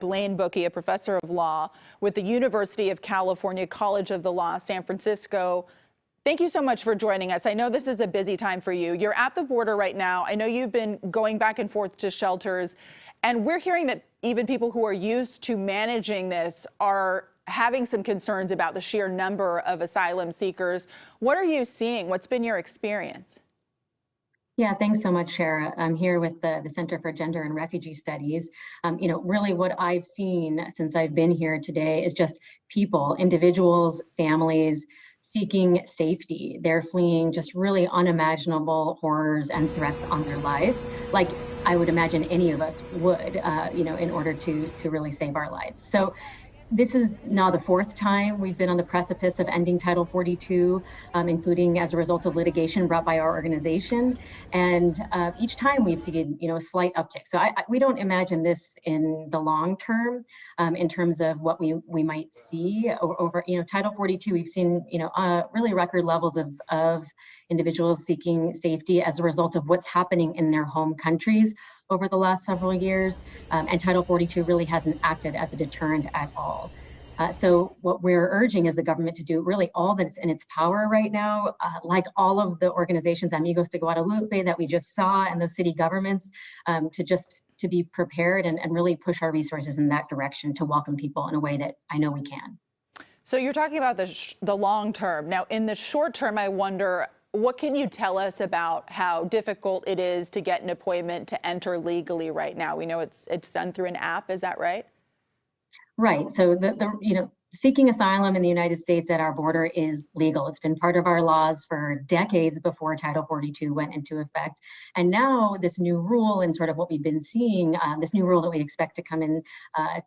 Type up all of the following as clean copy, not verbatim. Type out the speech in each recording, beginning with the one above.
Blaine Bookey, a professor of law with the University of California College of the Law, San Francisco. Thank you so much for joining us. I know this is a busy time for you. You're at the border right now. I know you've been going back and forth to shelters, and we're hearing that even people who are used to managing this are having some concerns about the sheer number of asylum seekers. What are you seeing? What's been your experience? Yeah, thanks so much, Sara. I'm here with the Center for Gender and Refugee Studies. Really what I've seen since I've been here today is just people, individuals, families seeking safety. They're fleeing just really unimaginable horrors and threats on their lives, like I would imagine any of us would, in order to really save our lives. So this is now the fourth time we've been on the precipice of ending Title 42, including as a result of litigation brought by our organization. And each time we've seen, a slight uptick. So we don't imagine this in the long term, in terms of what we might see over Title 42. We've seen, really record levels of individuals seeking safety as a result of what's happening in their home countries over the last several years, and Title 42 really hasn't acted as a deterrent at all. So what we're urging is the government to do really all that's in its power right now, like all of the organizations, Amigos de Guadalupe, that we just saw, and those city governments, to be prepared and really push our resources in that direction to welcome people in a way that I know we can. So you're talking about the long term. Now, in the short term, I wonder, what can you tell us about how difficult it is to get an appointment to enter legally right now? We know it's done through an app. Is that right? Right. So seeking asylum in the United States at our border is legal. It's been part of our laws for decades before Title 42 went into effect. And now this new rule, and sort of what we've been seeing, this new rule that we expect to come in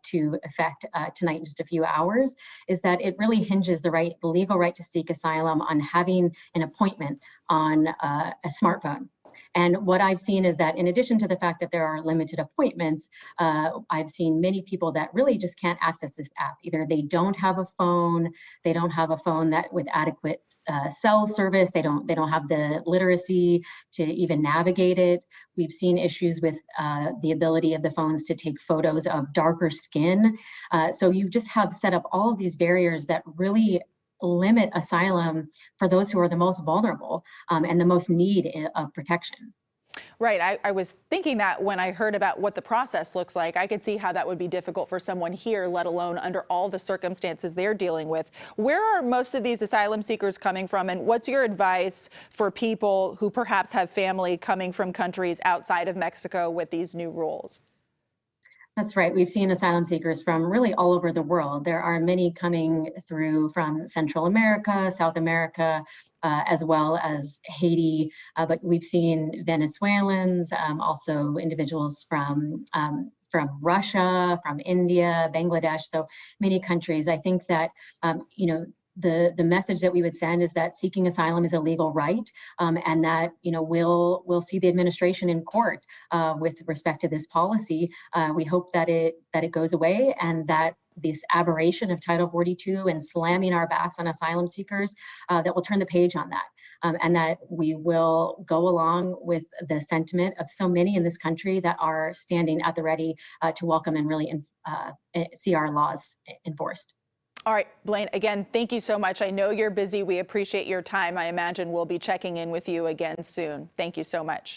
to effect tonight in just a few hours, is that it really hinges the legal right to seek asylum on having an appointment on a smartphone. And what I've seen is that in addition to the fact that there are limited appointments, I've seen many people that really just can't access this app. Either they don't have a phone, they don't have a phone that with adequate cell service, they don't have the literacy to even navigate it. We've seen issues with the ability of the phones to take photos of darker skin. So you just have set up all of these barriers that really limit asylum for those who are the most vulnerable and the most need of protection. Right. I was thinking that when I heard about what the process looks like, I could see how that would be difficult for someone here, let alone under all the circumstances they're dealing with. Where are most of these asylum seekers coming from, and what's your advice for people who perhaps have family coming from countries outside of Mexico with these new rules? That's right. We've seen asylum seekers from really all over the world. There are many coming through from Central America, South America, as well as Haiti. But we've seen Venezuelans, also individuals from Russia, from India, Bangladesh, so many countries. I think that, the message that we would send is that seeking asylum is a legal right, and that we'll see the administration in court with respect to this policy. We hope that it goes away, and that this aberration of Title 42 and slamming our backs on asylum seekers, that will turn the page on that, and that we will go along with the sentiment of so many in this country that are standing at the ready to welcome and really see our laws enforced. All right, Blaine, again, thank you so much. I know you're busy. We appreciate your time. I imagine we'll be checking in with you again soon. Thank you so much.